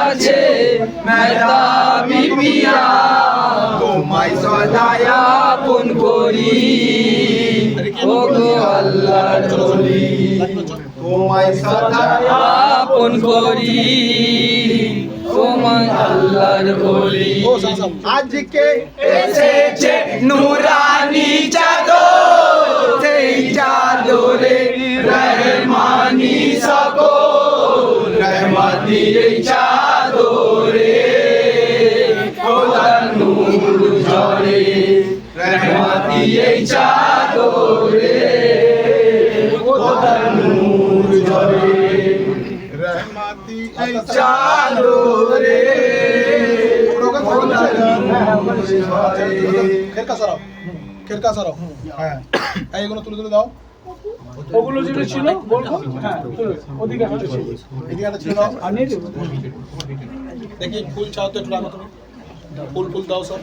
কাছে মেহতাবি পিয়া তোমায় সদায় আপন করি ওগো আল্লাহর ওলি তোমায় সদায় আপন করি তোমায় আল্লাহর ওলি আজকে এসেছে নূরানি চাদর সেই চাদরে রহমানি সকল রহমতি এই চাদরে খোদার নূর ঝরে রহমতি এই চাদরে খোদার নূর ঝরে রহমতি এই চাদরে খেরকা সরাও হ্যাঁ এইগুলো তুলে তুলে দাও ওগুলো যেটা ছিল বলবো হ্যাঁ ওদিকে একটা ছিল এদিকে একটা ছিল আর নিয়ে দেবো দেখি ফুল চাও তো একটু রাখো তুমি ফুল ফুল দাও সব